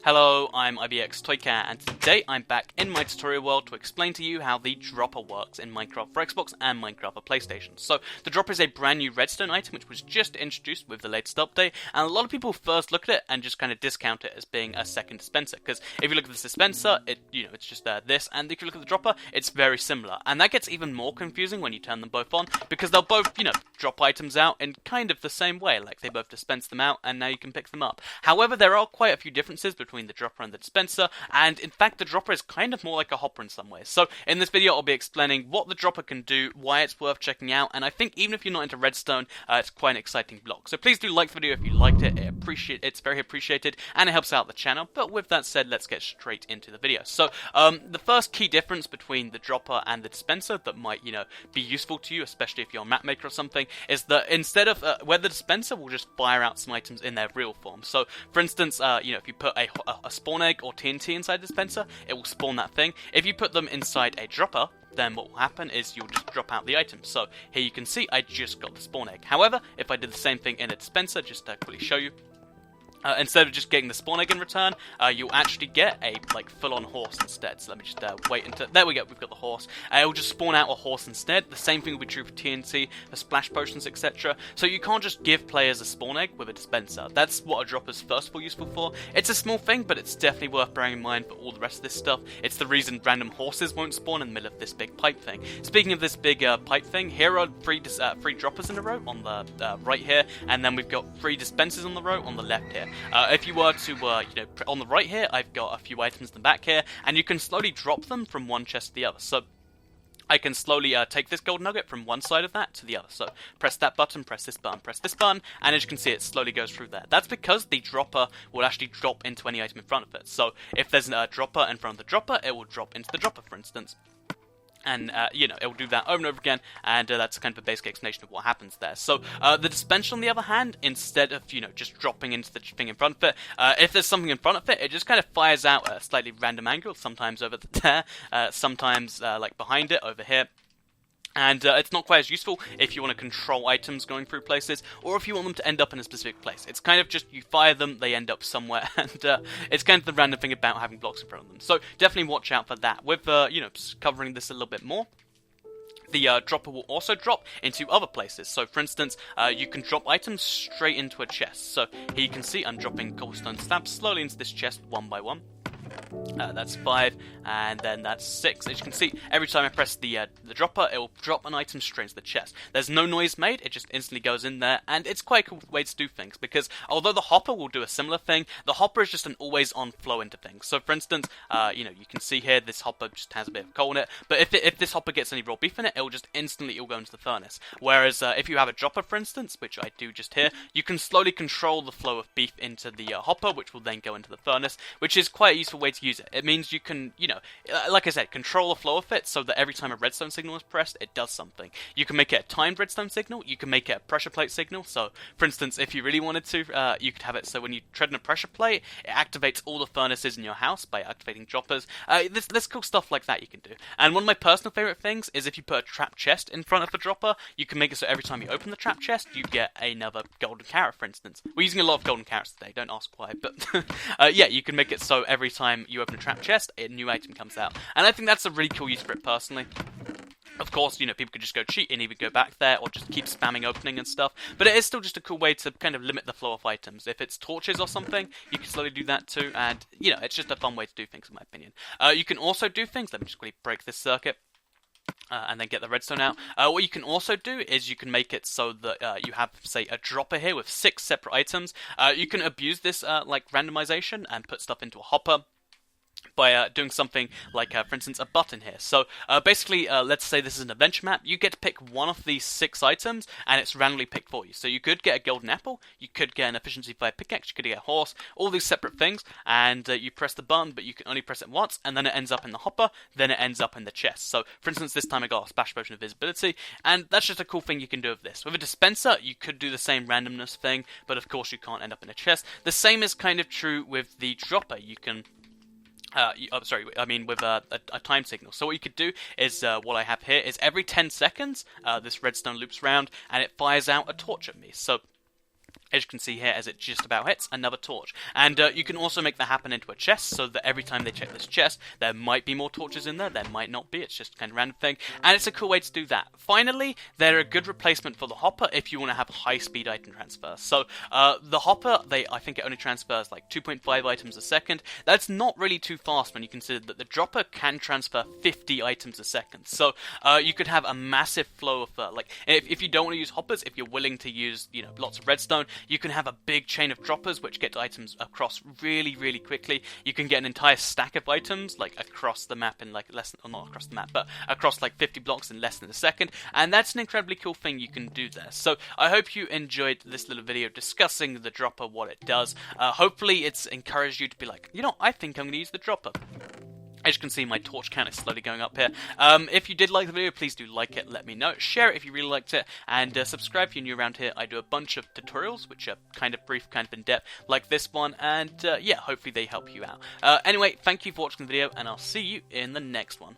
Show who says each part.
Speaker 1: Hello, I'm IBX Toycat, and today I'm back in my tutorial world to explain to you how the dropper works in Minecraft for Xbox and Minecraft for PlayStation. So, the dropper is a brand new redstone item which was just introduced with the latest update, and a lot of people first look at it and just kind of discount it as being a second dispenser, because if you look at this dispenser, it's just this, and if you look at the dropper, it's very similar, and that gets even more confusing when you turn them both on, because they'll both, drop items out in kind of the same way, like they both dispense them out, and now you can pick them up. However, there are quite a few differences between the dropper and the dispenser, and in fact the dropper is kind of more like a hopper in some ways. So in this video I'll be explaining what the dropper can do, why it's worth checking out, and I think even if you're not into redstone, it's quite an exciting block. So please do like the video if you liked it, it's very appreciated, and it helps out the channel. But with that said, let's get straight into the video. So the first key difference between the dropper and the dispenser that might, be useful to you, especially if you're a map maker or something, is that instead of where the dispenser will just fire out some items in their real form. So for instance, if you put a spawn egg or TNT inside the dispenser, it will spawn that thing. If you put them inside a dropper, then what will happen is you'll just drop out the items. So here you can see I just got the spawn egg. However, if I did the same thing in a dispenser, just to quickly show you, instead of just getting the spawn egg in return, you'll actually get a full-on horse instead. So let me just wait until... There we go, we've got the horse. It'll just spawn out a horse instead. The same thing will be true for TNT, for splash potions, etc. So you can't just give players a spawn egg with a dispenser. That's what a dropper's first of all useful for. It's a small thing, but it's definitely worth bearing in mind for all the rest of this stuff. It's the reason random horses won't spawn in the middle of this big pipe thing. Speaking of this big pipe thing, here are three droppers in a row on the right here, and then we've got 3 dispensers on the row on the left here. If you were to, on the right here, I've got a few items in the back here, and you can slowly drop them from one chest to the other. So I can slowly take this gold nugget from one side of that to the other. So press that button, press this button, and as you can see, it slowly goes through there. That's because the dropper will actually drop into any item in front of it. So if there's a dropper in front of the dropper, it will drop into the dropper, for instance. And, it will do that over and over again, and that's kind of a basic explanation of what happens there. So, the dispenser, on the other hand, instead of, just dropping into the thing in front of it, if there's something in front of it, it just kind of fires out at a slightly random angle, sometimes over there, sometimes, behind it, over here. And it's not quite as useful if you want to control items going through places, or if you want them to end up in a specific place. It's kind of just, you fire them, they end up somewhere, and it's kind of the random thing about having blocks in front of them. So definitely watch out for that. With, covering this a little bit more, the dropper will also drop into other places. So for instance, you can drop items straight into a chest. So here you can see I'm dropping cobblestone slabs slowly into this chest one by one. That's 5, and then that's 6. As you can see, every time I press the dropper, it will drop an item straight into the chest. There's no noise made, it just instantly goes in there, and it's quite a cool way to do things, because although the hopper will do a similar thing, the hopper is just an always-on flow into things. So for instance, you can see here, this hopper just has a bit of coal in it, but if this hopper gets any raw beef in it, it will just instantly go into the furnace. Whereas if you have a dropper, for instance, which I do just here, you can slowly control the flow of beef into the hopper, which will then go into the furnace, which is quite a useful way to use it. It means you can, like I said, control the flow of it so that every time a redstone signal is pressed, it does something. You can make it a timed redstone signal, you can make it a pressure plate signal. So, for instance, if you really wanted to, you could have it so when you tread on a pressure plate, it activates all the furnaces in your house by activating droppers. There's cool stuff like that you can do. And one of my personal favorite things is if you put a trap chest in front of the dropper, you can make it so every time you open the trap chest, you get another golden carrot, for instance. We're using a lot of golden carrots today, don't ask why, but yeah, you can make it so every time you open a trap chest, a new item comes out. And I think that's a really cool use for it personally. Of course, people could just go cheat and either go back there or just keep spamming opening and stuff, but it is still just a cool way to kind of limit the flow of items. If it's torches or something, you can slowly do that too, and, it's just a fun way to do things in my opinion. You can also do things, let me just quickly break this circuit. And then get the redstone out. What you can also do is you can make it so that you have, say, a dropper here with 6 separate items. You can abuse this, randomization and put stuff into a hopper by doing something like, for instance, a button here. So basically, let's say this is an adventure map. You get to pick one of these 6 items, and it's randomly picked for you. So you could get a golden apple, you could get an efficiency 5 pickaxe, you could get a horse, all these separate things, and you press the button, but you can only press it once, and then it ends up in the hopper, then it ends up in the chest. So, for instance, this time I got a splash potion of visibility, and that's just a cool thing you can do with this. With a dispenser, you could do the same randomness thing, but of course you can't end up in a chest. The same is kind of true with the dropper. You can with a time signal. So what you could do is, what I have here is every 10 seconds, this redstone loops around, and it fires out a torch at me. So as you can see here, as it just about hits, another torch. And you can also make that happen into a chest, so that every time they check this chest, there might be more torches in there, there might not be, it's just a kind of random thing, and it's a cool way to do that. Finally, they're a good replacement for the hopper if you want to have high-speed item transfer. So, the hopper, I think it only transfers like 2.5 items a second. That's not really too fast when you consider that the dropper can transfer 50 items a second. So, you could have a massive flow of, like, if you don't want to use hoppers, if you're willing to use, you know, lots of redstone, you can have a big chain of droppers which get items across really, really quickly. You can get an entire stack of items, like, across the map in, like, less than, or not across the map, but across, like, 50 blocks in less than a second, and that's an incredibly cool thing you can do there. So, I hope you enjoyed this little video discussing the dropper, what it does. Hopefully, it's encouraged you to be like, you know, I think I'm going to use the dropper. As you can see, my torch count is slowly going up here. If you did like the video, please do like it, let me know. Share it if you really liked it, and subscribe if you're new around here. I do a bunch of tutorials, which are kind of brief, kind of in-depth, like this one, and yeah, hopefully they help you out. Anyway, thank you for watching the video, and I'll see you in the next one.